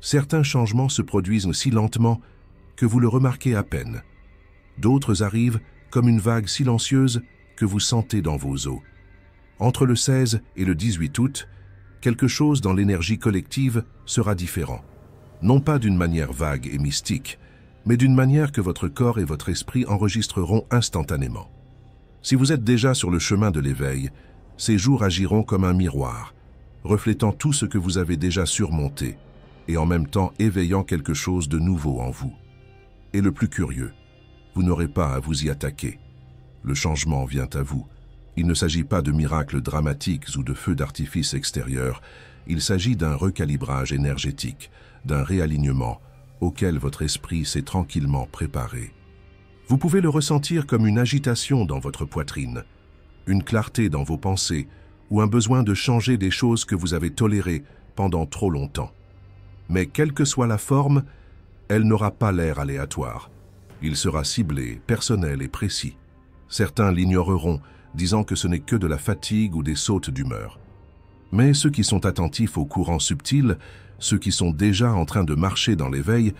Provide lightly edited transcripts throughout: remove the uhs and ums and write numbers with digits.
Certains changements se produisent si lentement que vous le remarquez à peine. D'autres arrivent comme une vague silencieuse que vous sentez dans vos os. Entre le 16 et le 18 août, quelque chose dans l'énergie collective sera différent. Non pas d'une manière vague et mystique, mais d'une manière que votre corps et votre esprit enregistreront instantanément. Si vous êtes déjà sur le chemin de l'éveil, ces jours agiront comme un miroir, reflétant tout ce que vous avez déjà surmonté, et en même temps éveillant quelque chose de nouveau en vous. Et le plus curieux, vous n'aurez pas à vous y attaquer. Le changement vient à vous. Il ne s'agit pas de miracles dramatiques ou de feux d'artifice extérieurs, il s'agit d'un recalibrage énergétique, d'un réalignement auquel votre esprit s'est tranquillement préparé. Vous pouvez le ressentir comme une agitation dans votre poitrine, une clarté dans vos pensées ou un besoin de changer des choses que vous avez tolérées pendant trop longtemps. Mais quelle que soit la forme, elle n'aura pas l'air aléatoire. Il sera ciblé, personnel et précis. Certains l'ignoreront, disant que ce n'est que de la fatigue ou des sautes d'humeur. Mais ceux qui sont attentifs aux courants subtils, ceux qui sont déjà en train de marcher dans l'éveil,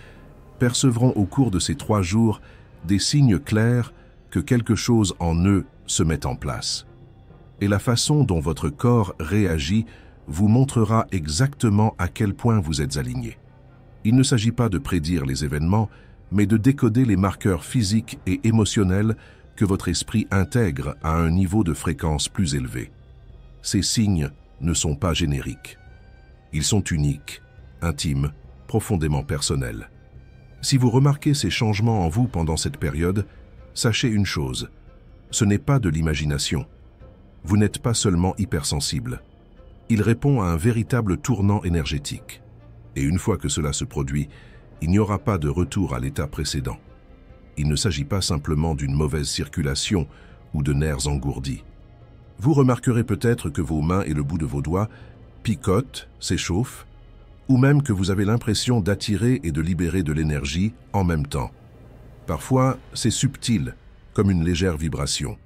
percevront au cours de ces 3 jours des signes clairs que quelque chose en eux se met en place. Et la façon dont votre corps réagit vous montrera exactement à quel point vous êtes aligné. Il ne s'agit pas de prédire les événements, mais de décoder les marqueurs physiques et émotionnels que votre esprit intègre à un niveau de fréquence plus élevé. Ces signes ne sont pas génériques. Ils sont uniques, intimes, profondément personnels. Si vous remarquez ces changements en vous pendant cette période, sachez une chose, ce n'est pas de l'imagination. Vous n'êtes pas seulement hypersensible. Il répond à un véritable tournant énergétique. Et une fois que cela se produit, il n'y aura pas de retour à l'état précédent. Il ne s'agit pas simplement d'une mauvaise circulation ou de nerfs engourdis. Vous remarquerez peut-être que vos mains et le bout de vos doigts picotent, s'échauffent, ou même que vous avez l'impression d'attirer et de libérer de l'énergie en même temps. Parfois, c'est subtil, comme une légère vibration.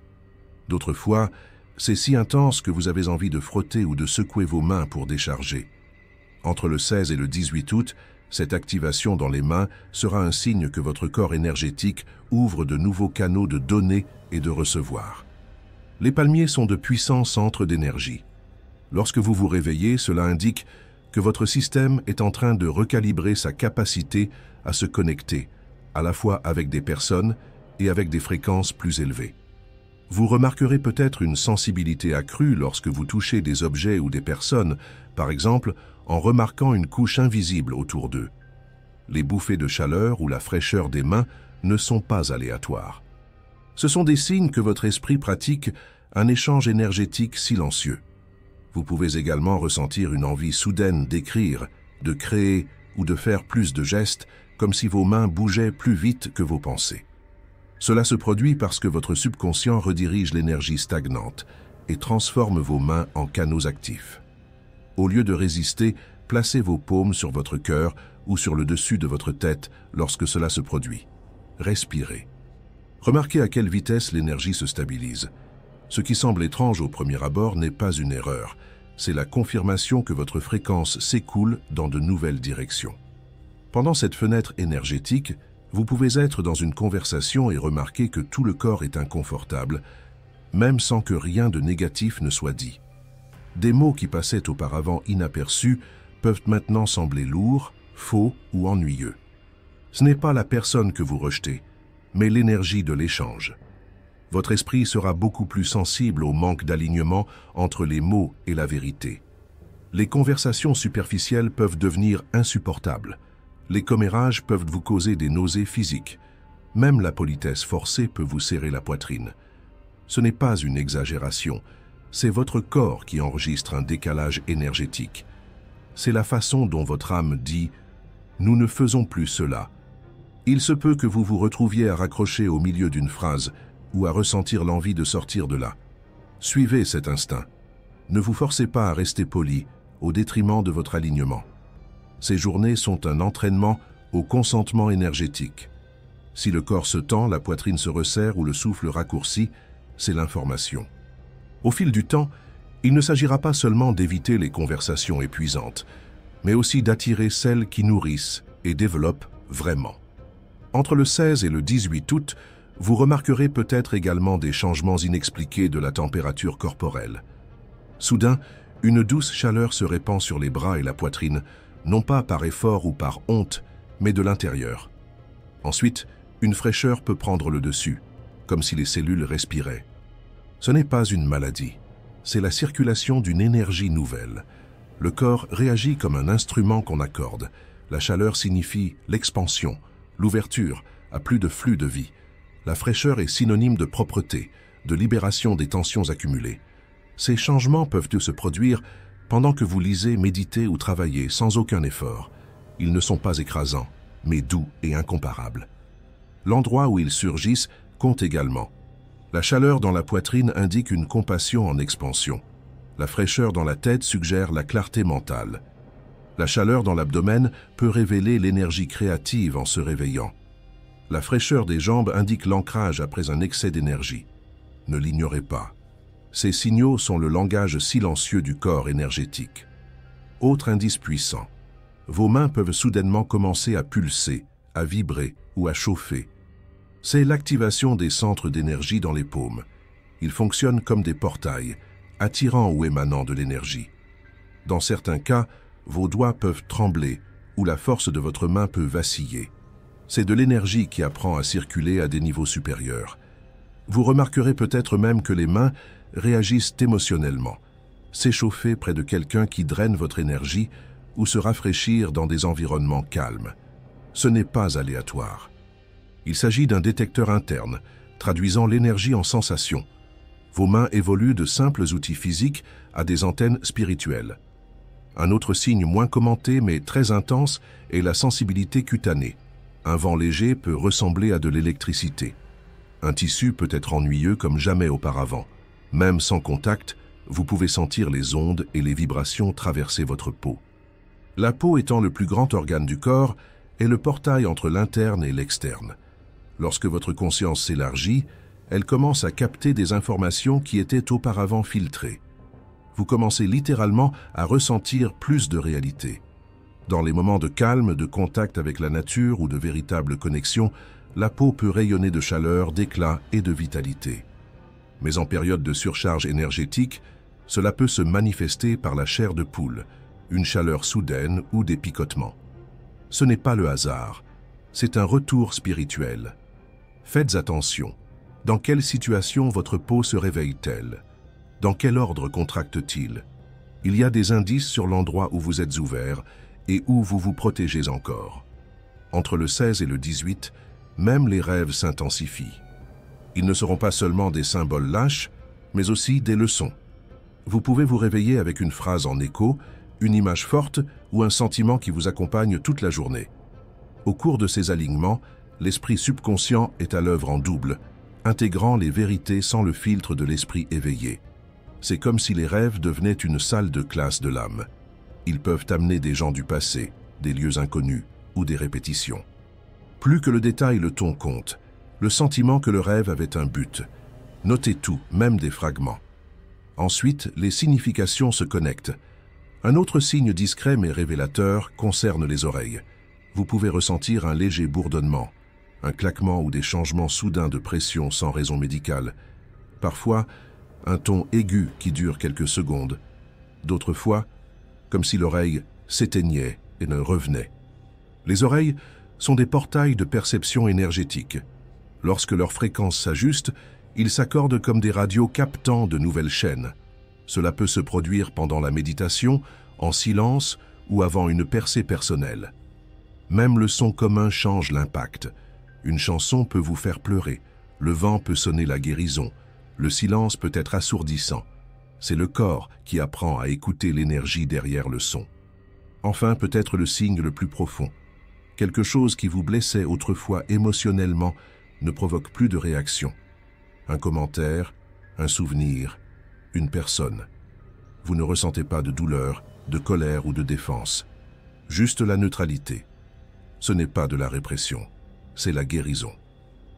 D'autres fois, c'est si intense que vous avez envie de frotter ou de secouer vos mains pour décharger. Entre le 16 et le 18 août, cette activation dans les mains sera un signe que votre corps énergétique ouvre de nouveaux canaux de donner et de recevoir. Les palmiers sont de puissants centres d'énergie. Lorsque vous vous réveillez, cela indique que votre système est en train de recalibrer sa capacité à se connecter, à la fois avec des personnes et avec des fréquences plus élevées. Vous remarquerez peut-être une sensibilité accrue lorsque vous touchez des objets ou des personnes, par exemple en remarquant une couche invisible autour d'eux. Les bouffées de chaleur ou la fraîcheur des mains ne sont pas aléatoires. Ce sont des signes que votre esprit pratique un échange énergétique silencieux. Vous pouvez également ressentir une envie soudaine d'écrire, de créer ou de faire plus de gestes, comme si vos mains bougeaient plus vite que vos pensées. Cela se produit parce que votre subconscient redirige l'énergie stagnante et transforme vos mains en canaux actifs. Au lieu de résister, placez vos paumes sur votre cœur ou sur le dessus de votre tête lorsque cela se produit. Respirez. Remarquez à quelle vitesse l'énergie se stabilise. Ce qui semble étrange au premier abord n'est pas une erreur. C'est la confirmation que votre fréquence s'écoule dans de nouvelles directions. Pendant cette fenêtre énergétique, vous pouvez être dans une conversation et remarquer que tout le corps est inconfortable, même sans que rien de négatif ne soit dit. Des mots qui passaient auparavant inaperçus peuvent maintenant sembler lourds, faux ou ennuyeux. Ce n'est pas la personne que vous rejetez, mais l'énergie de l'échange. Votre esprit sera beaucoup plus sensible au manque d'alignement entre les mots et la vérité. Les conversations superficielles peuvent devenir insupportables. Les commérages peuvent vous causer des nausées physiques. Même la politesse forcée peut vous serrer la poitrine. Ce n'est pas une exagération, c'est votre corps qui enregistre un décalage énergétique. C'est la façon dont votre âme dit « Nous ne faisons plus cela ». Il se peut que vous vous retrouviez à raccrocher au milieu d'une phrase ou à ressentir l'envie de sortir de là. Suivez cet instinct. Ne vous forcez pas à rester poli au détriment de votre alignement. Ces journées sont un entraînement au consentement énergétique. Si le corps se tend, la poitrine se resserre ou le souffle raccourcit, c'est l'information. Au fil du temps, il ne s'agira pas seulement d'éviter les conversations épuisantes, mais aussi d'attirer celles qui nourrissent et développent vraiment. Entre le 16 et le 18 août, vous remarquerez peut-être également des changements inexpliqués de la température corporelle. Soudain, une douce chaleur se répand sur les bras et la poitrine, non pas par effort ou par honte, mais de l'intérieur. Ensuite, une fraîcheur peut prendre le dessus, comme si les cellules respiraient. Ce n'est pas une maladie, c'est la circulation d'une énergie nouvelle. Le corps réagit comme un instrument qu'on accorde. La chaleur signifie l'expansion, l'ouverture à plus de flux de vie. La fraîcheur est synonyme de propreté, de libération des tensions accumulées. Ces changements peuvent se produire pendant que vous lisez, méditez ou travaillez sans aucun effort. Ils ne sont pas écrasants, mais doux et incomparables. L'endroit où ils surgissent compte également. La chaleur dans la poitrine indique une compassion en expansion. La fraîcheur dans la tête suggère la clarté mentale. La chaleur dans l'abdomen peut révéler l'énergie créative en se réveillant. La fraîcheur des jambes indique l'ancrage après un excès d'énergie. Ne l'ignorez pas. Ces signaux sont le langage silencieux du corps énergétique. Autre indice puissant. Vos mains peuvent soudainement commencer à pulser, à vibrer ou à chauffer. C'est l'activation des centres d'énergie dans les paumes. Ils fonctionnent comme des portails, attirant ou émanant de l'énergie. Dans certains cas, vos doigts peuvent trembler ou la force de votre main peut vaciller. C'est de l'énergie qui apprend à circuler à des niveaux supérieurs. Vous remarquerez peut-être même que les mains réagissent émotionnellement. S'échauffer près de quelqu'un qui draine votre énergie ou se rafraîchir dans des environnements calmes. Ce n'est pas aléatoire. Il s'agit d'un détecteur interne, traduisant l'énergie en sensations. Vos mains évoluent de simples outils physiques à des antennes spirituelles. Un autre signe moins commenté mais très intense est la sensibilité cutanée. Un vent léger peut ressembler à de l'électricité. Un tissu peut être ennuyeux comme jamais auparavant. Même sans contact, vous pouvez sentir les ondes et les vibrations traverser votre peau. La peau étant le plus grand organe du corps, est le portail entre l'interne et l'externe. Lorsque votre conscience s'élargit, elle commence à capter des informations qui étaient auparavant filtrées. Vous commencez littéralement à ressentir plus de réalité. Dans les moments de calme, de contact avec la nature ou de véritable connexion, la peau peut rayonner de chaleur, d'éclat et de vitalité. Mais en période de surcharge énergétique, cela peut se manifester par la chair de poule, une chaleur soudaine ou des picotements. Ce n'est pas le hasard, c'est un retour spirituel. Faites attention. Dans quelle situation votre peau se réveille-t-elle? Dans quel ordre contracte-t-il? Il y a des indices sur l'endroit où vous êtes ouvert et où vous vous protégez encore. Entre le 16 et le 18, même les rêves s'intensifient. Ils ne seront pas seulement des symboles lâches, mais aussi des leçons. Vous pouvez vous réveiller avec une phrase en écho, une image forte ou un sentiment qui vous accompagne toute la journée. Au cours de ces alignements, l'esprit subconscient est à l'œuvre en double, intégrant les vérités sans le filtre de l'esprit éveillé. C'est comme si les rêves devenaient une salle de classe de l'âme. Ils peuvent amener des gens du passé, des lieux inconnus ou des répétitions. Plus que le détail, le ton compte. Le sentiment que le rêve avait un but. Notez tout, même des fragments. Ensuite, les significations se connectent. Un autre signe discret mais révélateur concerne les oreilles. Vous pouvez ressentir un léger bourdonnement, un claquement ou des changements soudains de pression sans raison médicale. Parfois, un ton aigu qui dure quelques secondes. D'autres fois, comme si l'oreille s'éteignait et ne revenait. Les oreilles sont des portails de perception énergétique. Lorsque leur fréquence s'ajuste, ils s'accordent comme des radios captant de nouvelles chaînes. Cela peut se produire pendant la méditation, en silence ou avant une percée personnelle. Même le son commun change l'impact. Une chanson peut vous faire pleurer, le vent peut sonner la guérison, le silence peut être assourdissant. C'est le corps qui apprend à écouter l'énergie derrière le son. Enfin, peut-être le signe le plus profond. Quelque chose qui vous blessait autrefois émotionnellement ne provoque plus de réaction. Un commentaire, un souvenir, une personne. Vous ne ressentez pas de douleur, de colère ou de défense. Juste la neutralité. Ce n'est pas de la répression, c'est la guérison.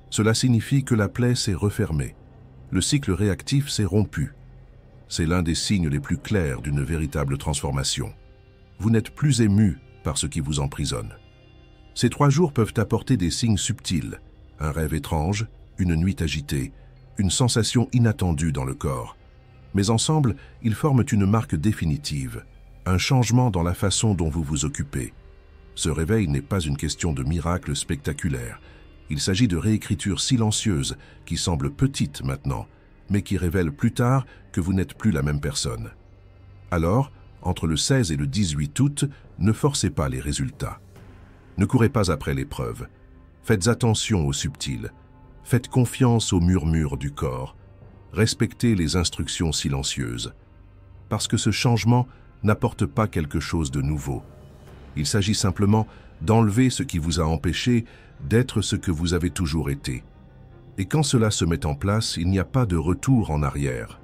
Cela signifie que la plaie s'est refermée. Le cycle réactif s'est rompu. C'est l'un des signes les plus clairs d'une véritable transformation. vous n'êtes plus ému par ce qui vous emprisonne. Ces 3 jours peuvent apporter des signes subtils, un rêve étrange, une nuit agitée, une sensation inattendue dans le corps. Mais ensemble, ils forment une marque définitive, un changement dans la façon dont vous vous occupez. Ce réveil n'est pas une question de miracle spectaculaire. Il s'agit de réécriture silencieuse qui semble petite maintenant, mais qui révèle plus tard que vous n'êtes plus la même personne. Alors, entre le 16 et le 18 août, ne forcez pas les résultats. Ne courez pas après l'épreuve. Faites attention aux subtils. Faites confiance aux murmures du corps. Respectez les instructions silencieuses. Parce que ce changement n'apporte pas quelque chose de nouveau. Il s'agit simplement d'enlever ce qui vous a empêché d'être ce que vous avez toujours été. Et quand cela se met en place, il n'y a pas de retour en arrière.